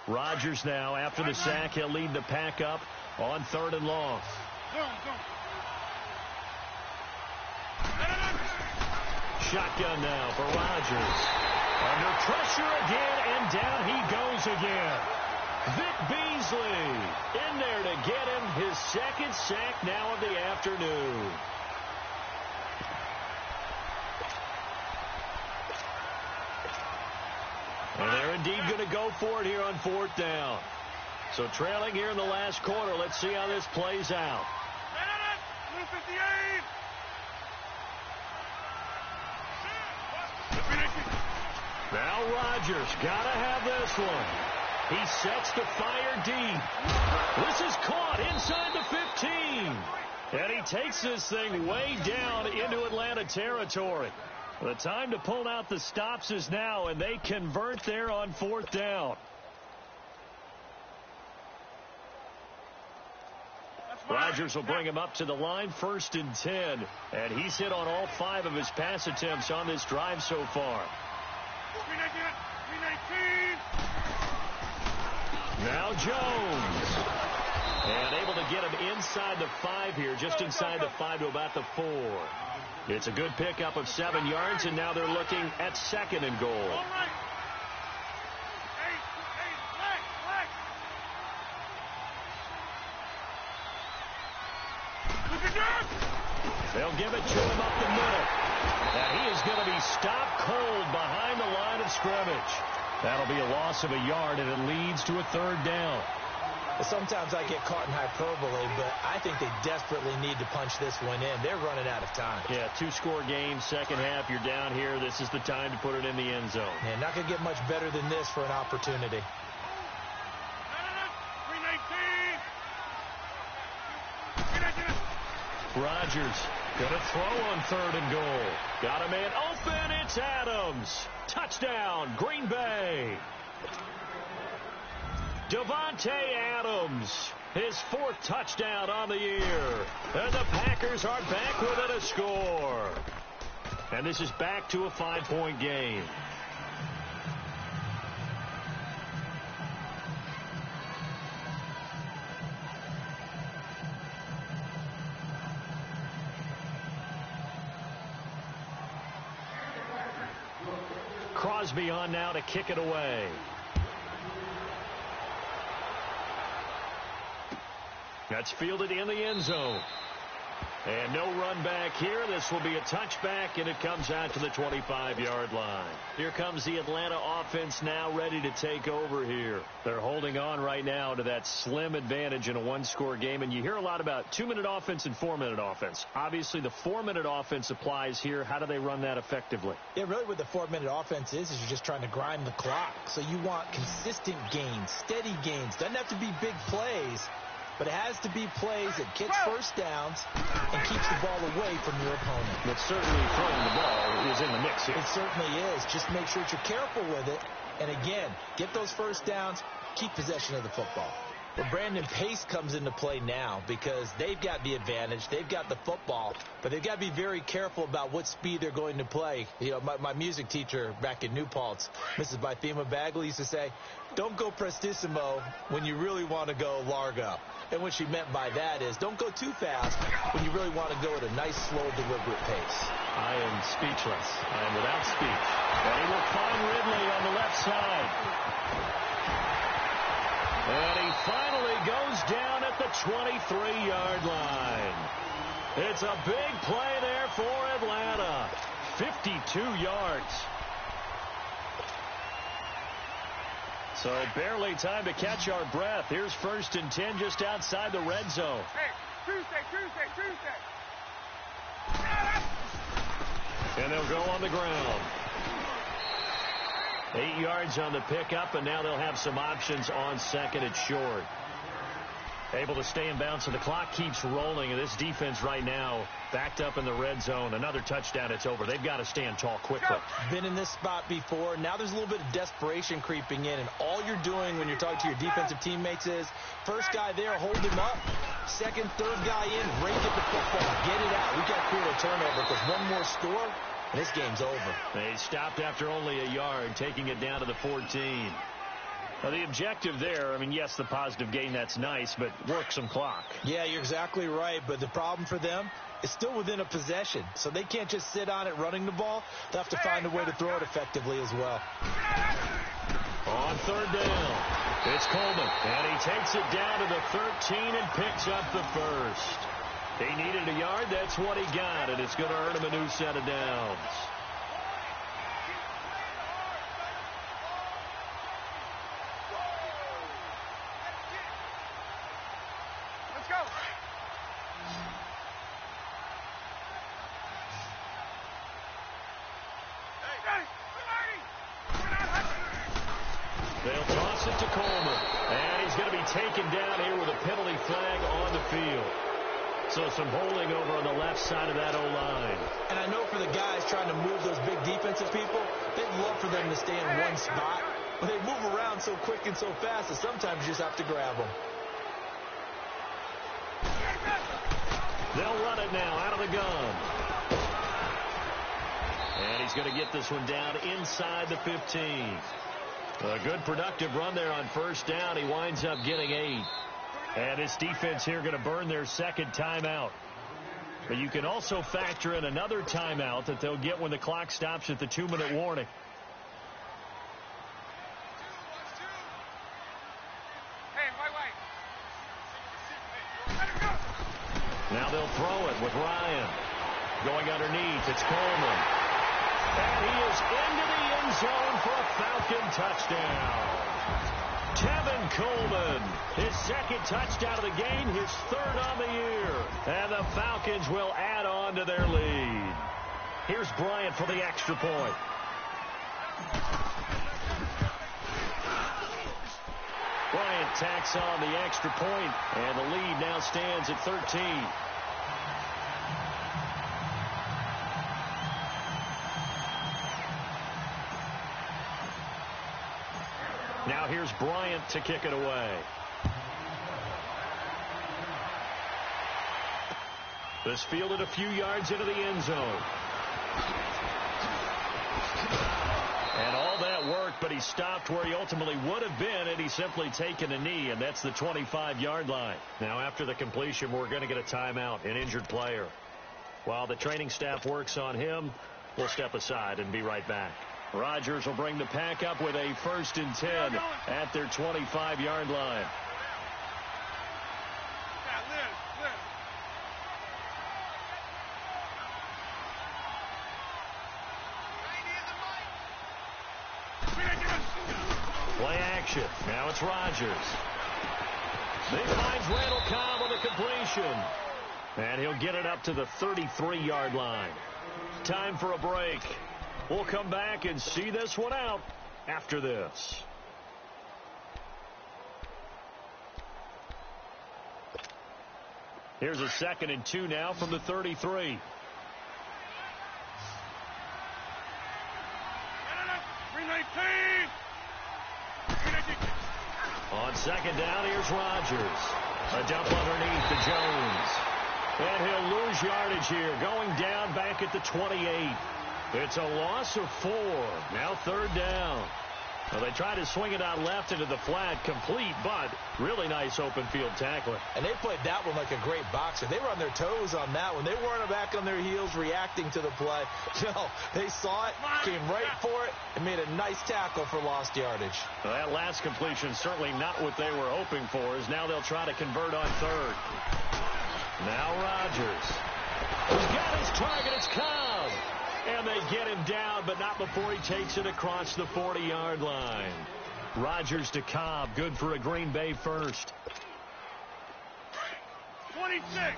Rodgers now, after the sack, he'll lead the pack up on 3rd and long. Shotgun now for Rodgers. Under pressure again, and down he goes again. Vic Beasley in there to get him his 2nd sack now of the afternoon. And they're indeed going to go for it here on 4th down. So trailing here in the last quarter. Let's see how this plays out. Now Rodgers got to have this one. He sets the fire deep. This is caught inside the 15. And he takes this thing way down into Atlanta territory. The time to pull out the stops is now, and they convert there on 4th down. Rodgers will bring him up to the line, 1st and 10. And he's hit on all 5 of his pass attempts on this drive so far. Now Jones. And able to get him inside the 5 here, just inside the 5 to about the 4. It's a good pickup of 7 yards, and now they're looking at 2nd and goal. They'll give it to him up the middle. And he is going to be stopped cold behind the line of scrimmage. That'll be a loss of a yard, and it leads to a 3rd down. Sometimes I get caught in hyperbole, but I think they desperately need to punch this one in. They're running out of time. Yeah, 2-score game, 2nd half. You're down here. This is the time to put it in the end zone. Yeah, not going to get much better than this for an opportunity. Rodgers going to throw on 3rd and goal. Got a man open. It's Adams. Touchdown, Green Bay. Davante Adams, his 4th touchdown on the year. And the Packers are back within a score. And this is back to a 5-point game. Crosby on now to kick it away. That's fielded in the end zone. And no run back here. This will be a touchback, and it comes out to the 25-yard line. Here comes the Atlanta offense now ready to take over here. They're holding on right now to that slim advantage in a 1-score game. And you hear a lot about 2-minute offense and 4-minute offense. Obviously, the 4-minute offense applies here. How do they run that effectively? Yeah, really what the 4-minute offense is you're just trying to grind the clock. So you want consistent gains, steady gains. Doesn't have to be big plays, but it has to be plays that gets first downs and keeps the ball away from your opponent. But certainly throwing the ball is in the mix here. It certainly is. Just make sure that you're careful with it. And again, get those first downs, keep possession of the football. Well, Brandon, pace comes into play now because they've got the advantage. They've got the football, but they've got to be very careful about what speed they're going to play. You know, my music teacher back in New Paltz, Mrs. Bythema Bagley, used to say, don't go prestissimo when you really want to go largo. And what she meant by that is don't go too fast when you really want to go at a nice, slow, deliberate pace. I am speechless. I am without speech. And he will find Ridley on the left side. And he finally goes down at the 23-yard line. It's a big play there for Atlanta. 52 yards. So barely time to catch our breath. Here's 1st and 10 just outside the red zone. Hey, Tuesday. And they'll go on the ground. 8 yards on the pickup, and now they'll have some options on 2nd and short. Able to stay in bounds, so the clock keeps rolling, and this defense right now backed up in the red zone. Another touchdown, it's over. They've got to stand tall quickly. Been in this spot before. Now there's a little bit of desperation creeping in, and all you're doing when you're talking to your defensive teammates is first guy there, hold him up. Second, third guy in, break at the football, get it out. We got to create a turnover because one more score, and this game's over. They stopped after only a yard, taking it down to the 14. Well, the objective there, I mean, yes, the positive gain, that's nice, but work some clock. Yeah, you're exactly right, but the problem for them is still within a possession, so they can't just sit on it running the ball. They'll have to find a way to throw it effectively as well. On third down, it's Coleman, and he takes it down to the 13 and picks up the first. He needed a yard. That's what he got, and it's going to earn him a new set of downs. Let's go. They'll toss it to Coleman, and he's going to be taken down here with a penalty flag on the field. So some holding over on the left side of that O-line. And I know for the guys trying to move those big defensive people, they'd love for them to stay in one spot, but they move around so quick and so fast that sometimes you just have to grab them. They'll run it now out of the gun. And he's going to get this one down inside the 15. A good productive run there on first down. He winds up getting 8. And this defense here going to burn their second timeout. But you can also factor in another timeout that they'll get when the clock stops at the 2-minute warning. Hey, wait. Now they'll throw it with Ryan. Going underneath, it's Coleman. And he is into the end zone for a Falcon touchdown. Tevin Coleman, his second touchdown of the game, his third on the year. And the Falcons will add on to their lead. Here's Bryant for the extra point. Bryant tacks on the extra point, and the lead now stands at 13. Now here's Bryant to kick it away. This fielded a few yards into the end zone. And all that worked, but he stopped where he ultimately would have been had he simply taken a knee, and that's the 25-yard line. Now after the completion, we're going to get a timeout, an injured player. While the training staff works on him, we'll step aside and be right back. Rodgers will bring the pack up with a 1st and 10 at their 25-yard line. Play action. Now it's Rodgers. He finds Randall Cobb with a completion. And he'll get it up to the 33-yard line. Time for a break. We'll come back and see this one out after this. Here's a 2nd and 2 now from the 33. On 2nd down, here's Rodgers. A dump underneath to Jones. And he'll lose yardage here, going down back at the 28. It's a loss of 4. Now 3rd down. Well, they tried to swing it out left into the flat, complete, but really nice open field tackling. And they played that one like a great boxer. They were on their toes on that one. They weren't back on their heels reacting to the play. No, they saw it, came right for it, and made a nice tackle for lost yardage. Well, that last completion certainly not what they were hoping for, as now they'll try to convert on 3rd. Now Rodgers. He's got his target. It's Cobb. And they get him down, but not before he takes it across the 40-yard line. Rodgers to Cobb, good for a Green Bay first. 26.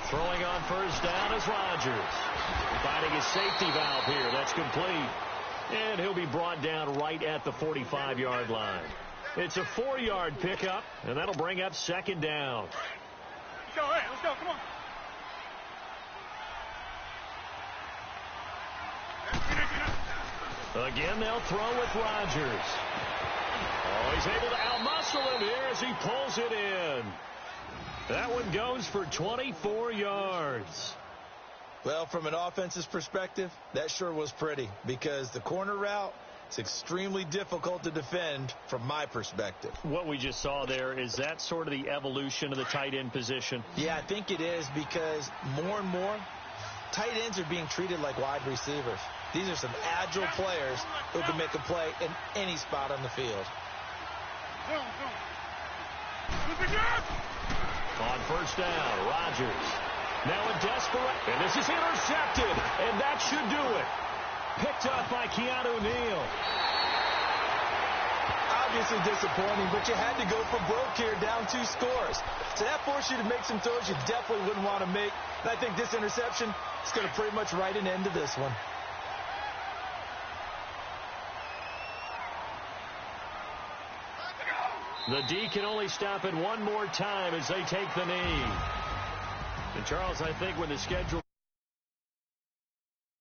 Throwing on first down is Rodgers. Finding his safety valve here. That's complete. And he'll be brought down right at the 45-yard line. It's a 4-yard pickup, and that'll bring up 2nd down. Let's go, hey, let's go, come on. Again, they'll throw with Rodgers. Oh, he's able to outmuscle him here as he pulls it in. That one goes for 24 yards. Well, from an offensive perspective, that sure was pretty because the corner route is extremely difficult to defend from my perspective. What we just saw there, is that sort of the evolution of the tight end position? Yeah, I think it is because more and more tight ends are being treated like wide receivers. These are some agile players who can make a play in any spot on the field. On first down, Rodgers. Now a desperate, and this is intercepted, and that should do it. Picked up by Keanu Neal. Obviously disappointing, but you had to go for broke here, down 2 scores. So that forced you to make some throws you definitely wouldn't want to make. And I think this interception is going to pretty much write an end to this one. The D can only stop it one more time as they take the knee. And Charles, I think when the schedule